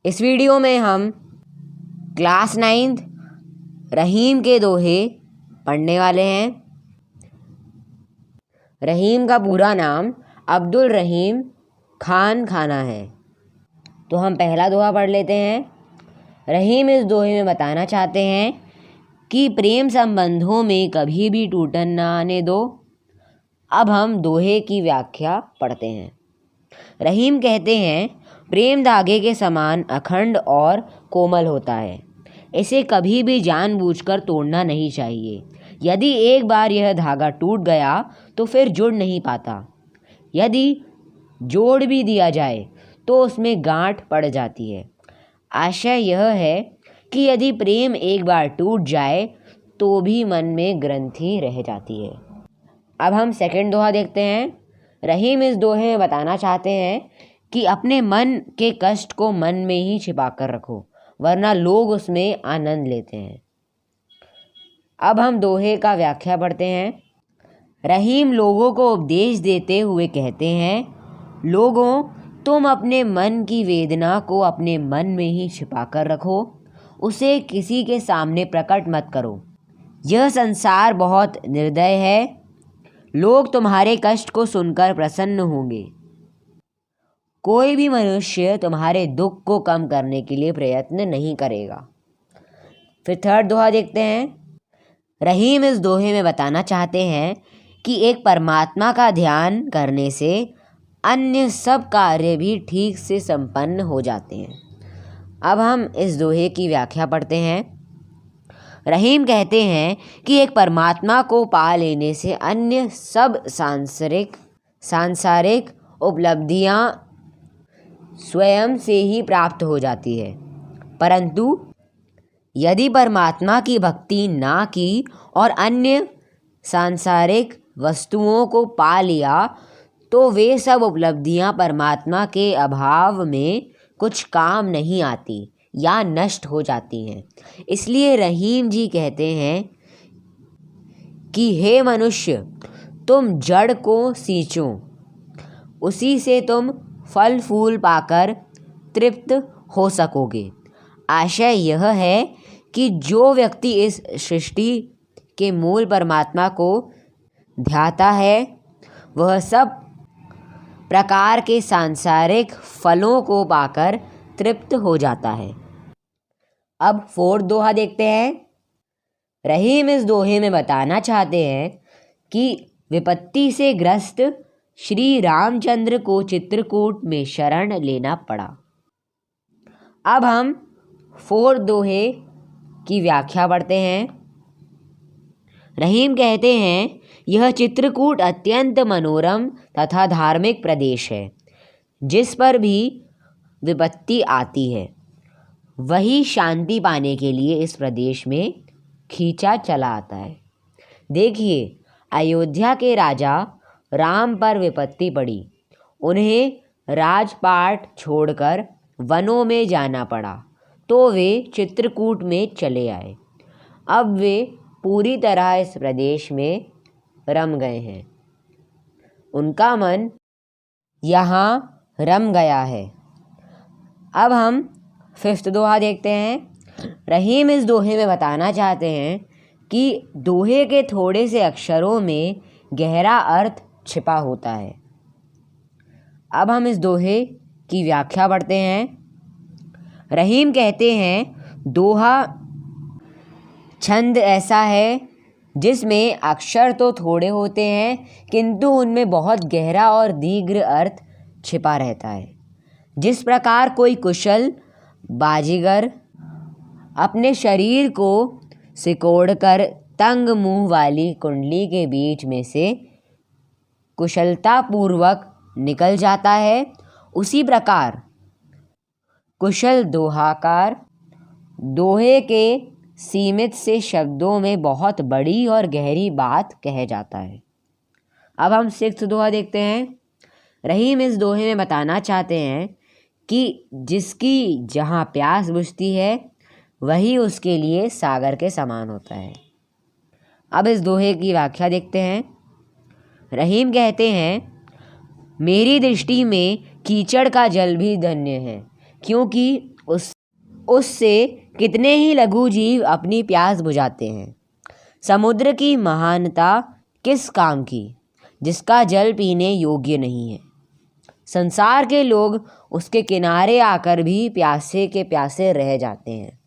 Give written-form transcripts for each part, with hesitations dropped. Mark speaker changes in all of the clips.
Speaker 1: इस वीडियो में हम क्लास 9 रहीम के दोहे पढ़ने वाले हैं। रहीम का पूरा नाम अब्दुल रहीम खान खाना है। तो हम पहला दोहा पढ़ लेते हैं। रहीम इस दोहे में बताना चाहते हैं कि प्रेम संबंधों में कभी भी टूटन ना आने दो। अब हम दोहे की व्याख्या पढ़ते हैं। रहीम कहते हैं, प्रेम धागे के समान अखंड और कोमल होता है। इसे कभी भी जानबूझकर तोड़ना नहीं चाहिए। यदि एक बार यह धागा टूट गया तो फिर जुड़ नहीं पाता। यदि जोड़ भी दिया जाए तो उसमें गांठ पड़ जाती है। आशय यह है कि यदि प्रेम एक बार टूट जाए तो भी मन में ग्रंथि रह जाती है। अब हम सेकंड दोहा देखते हैं। रहीम इस दोहे में बताना चाहते हैं कि अपने मन के कष्ट को मन में ही छिपा कर रखो, वरना लोग उसमें आनंद लेते हैं। अब हम दोहे का व्याख्या पढ़ते हैं। रहीम लोगों को उपदेश देते हुए कहते हैं, लोगों, तुम अपने मन की वेदना को अपने मन में ही छिपा कर रखो, उसे किसी के सामने प्रकट मत करो। यह संसार बहुत निर्दय है। लोग तुम्हारे कष्ट को सुनकर प्रसन्न होंगे। कोई भी मनुष्य तुम्हारे दुख को कम करने के लिए प्रयत्न नहीं करेगा। फिर थर्ड दोहा देखते हैं। रहीम इस दोहे में बताना चाहते हैं कि एक परमात्मा का ध्यान करने से अन्य सब कार्य भी ठीक से संपन्न हो जाते हैं। अब हम इस दोहे की व्याख्या पढ़ते हैं। रहीम कहते हैं कि एक परमात्मा को पा लेने से अन्य सब सांसारिक उपलब्धियां स्वयं से ही प्राप्त हो जाती है। परंतु यदि परमात्मा की भक्ति ना की और अन्य सांसारिक वस्तुओं को पा लिया तो वे सब उपलब्धियां परमात्मा के अभाव में कुछ काम नहीं आती या नष्ट हो जाती हैं। इसलिए रहीम जी कहते हैं कि हे मनुष्य, तुम जड़ को सींचो, उसी से तुम फल फूल पाकर तृप्त हो सकोगे। आशय यह है कि जो व्यक्ति इस सृष्टि के मूल परमात्मा को ध्याता है वह सब प्रकार के सांसारिक फलों को पाकर तृप्त हो जाता है। अब फोर्थ दोहा देखते हैं। रहीम इस दोहे में बताना चाहते हैं कि विपत्ति से ग्रस्त श्री रामचंद्र को चित्रकूट में शरण लेना पड़ा। अब हम फोर्थ दोहे की व्याख्या पढ़ते हैं। रहीम कहते हैं, यह चित्रकूट अत्यंत मनोरम तथा धार्मिक प्रदेश है। जिस पर भी विपत्ति आती है वही शांति पाने के लिए इस प्रदेश में खींचा चला आता है। देखिए, अयोध्या के राजा राम पर विपत्ति पड़ी। उन्हें राजपाट छोड़कर वनों में जाना पड़ा तो वे चित्रकूट में चले आए। अब वे पूरी तरह इस प्रदेश में रम गए हैं। उनका मन यहाँ रम गया है। अब हम फिफ्थ दोहा देखते हैं। रहीम इस दोहे में बताना चाहते हैं कि दोहे के थोड़े से अक्षरों में गहरा अर्थ छिपा होता है। अब हम इस दोहे की व्याख्या पढ़ते हैं। रहीम कहते हैं, दोहा छंद ऐसा है जिसमें अक्षर तो थोड़े होते हैं किंतु उनमें बहुत गहरा और दीर्घ अर्थ छिपा रहता है। जिस प्रकार कोई कुशल बाजीगर अपने शरीर को सिकोड़कर तंग मुंह वाली कुंडली के बीच में से कुशलतापूर्वक निकल जाता है, उसी प्रकार कुशल दोहाकार दोहे के सीमित से शब्दों में बहुत बड़ी और गहरी बात कह जाता है। अब हम सिक्स्थ दोहा देखते हैं। रहीम इस दोहे में बताना चाहते हैं कि जिसकी जहाँ प्यास बुझती है वही उसके लिए सागर के समान होता है। अब इस दोहे की व्याख्या देखते हैं। रहीम कहते हैं, मेरी दृष्टि में कीचड़ का जल भी धन्य है, क्योंकि उससे कितने ही लघु जीव अपनी प्यास बुझाते हैं। समुद्र की महानता किस काम की, जिसका जल पीने योग्य नहीं है। संसार के लोग उसके किनारे आकर भी प्यासे के प्यासे रह जाते हैं।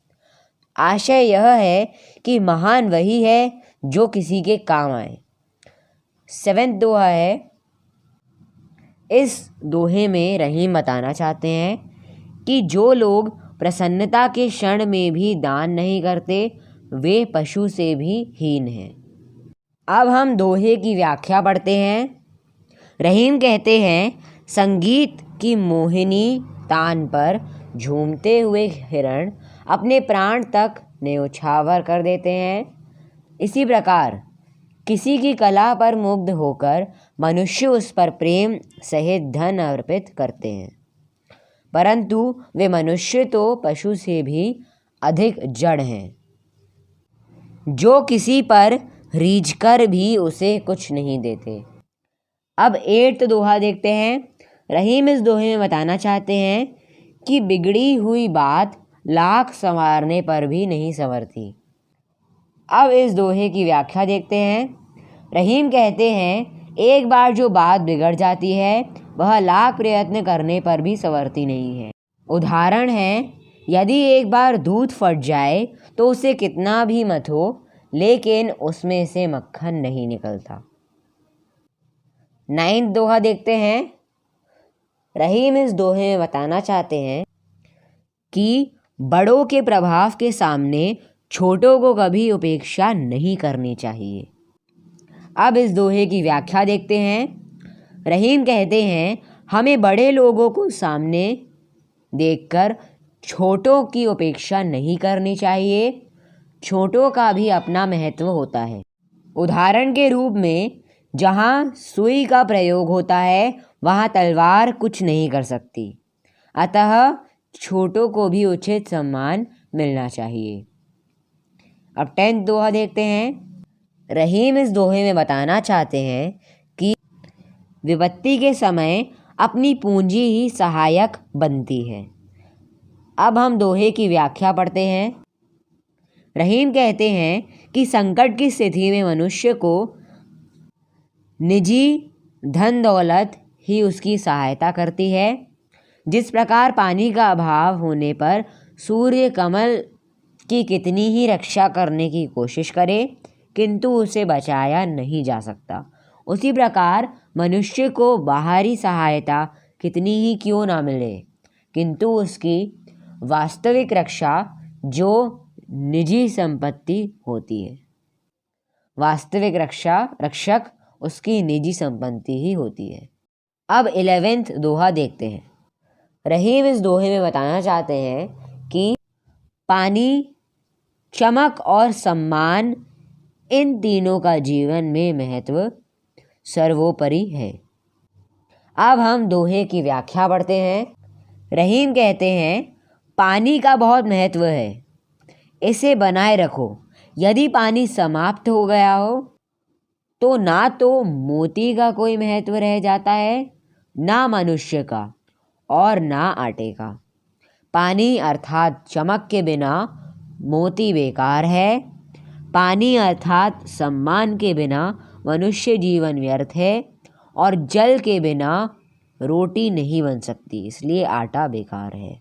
Speaker 1: आशय यह है कि महान वही है जो किसी के काम आए। 7वां दोहा है। इस दोहे में रहीम बताना चाहते हैं कि जो लोग प्रसन्नता के क्षण में भी दान नहीं करते वे पशु से भी हीन हैं। अब हम दोहे की व्याख्या पढ़ते हैं। रहीम कहते हैं, संगीत की मोहिनी तान पर झूमते हुए हिरण अपने प्राण तक न्यौछावर कर देते हैं। इसी प्रकार किसी की कला पर मुग्ध होकर मनुष्य उस पर प्रेम सहित धन अर्पित करते हैं, परंतु वे मनुष्य तो पशु से भी अधिक जड़ हैं, जो किसी पर रीझकर भी उसे कुछ नहीं देते। अब 8वां दोहा देखते हैं। रहीम इस दोहे में बताना चाहते हैं कि बिगड़ी हुई बात लाख संवारने पर भी नहीं संवरती। अब इस दोहे की व्याख्या देखते हैं। रहीम कहते हैं, एक बार जो बात बिगड़ जाती है वह लाख प्रयत्न करने पर भी संवरती नहीं है। उदाहरण है, यदि एक बार दूध फट जाए तो उसे कितना भी मथो लेकिन उसमें से मक्खन नहीं निकलता। 9वां दोहा देखते हैं। रहीम इस दोहे में बताना चाहते हैं कि बड़ों के प्रभाव के सामने छोटों को कभी उपेक्षा नहीं करनी चाहिए। अब इस दोहे की व्याख्या देखते हैं। रहीम कहते हैं, हमें बड़े लोगों को सामने देखकर छोटों की उपेक्षा नहीं करनी चाहिए। छोटों का भी अपना महत्व होता है। उदाहरण के रूप में, जहाँ सुई का प्रयोग होता है वहाँ तलवार कुछ नहीं कर सकती। अतः छोटों को भी उचित सम्मान मिलना चाहिए। अब 10वां दोहा देखते हैं। रहीम इस दोहे में बताना चाहते हैं कि विपत्ति के समय अपनी पूंजी ही सहायक बनती है। अब हम दोहे की व्याख्या पढ़ते हैं। रहीम कहते हैं कि संकट की स्थिति में मनुष्य को निजी धन दौलत ही उसकी सहायता करती है। जिस प्रकार पानी का अभाव होने पर सूर्य कमल की कितनी ही रक्षा करने की कोशिश करे किंतु उसे बचाया नहीं जा सकता, उसी प्रकार मनुष्य को बाहरी सहायता कितनी ही क्यों ना मिले किंतु उसकी वास्तविक रक्षा जो निजी संपत्ति होती है, वास्तविक रक्षक उसकी निजी संपत्ति ही होती है। अब 11वां दोहा देखते हैं। रहीम इस दोहे में बताना चाहते हैं कि पानी, चमक और सम्मान, इन तीनों का जीवन में महत्व सर्वोपरि है। अब हम दोहे की व्याख्या पढ़ते हैं। रहीम कहते हैं, पानी का बहुत महत्व है, इसे बनाए रखो। यदि पानी समाप्त हो गया हो तो ना तो मोती का कोई महत्व रह जाता है, ना मनुष्य का और ना आटे का। पानी अर्थात चमक के बिना मोती बेकार है। पानी अर्थात सम्मान के बिना मनुष्य जीवन व्यर्थ है और जल के बिना रोटी नहीं बन सकती, इसलिए आटा बेकार है।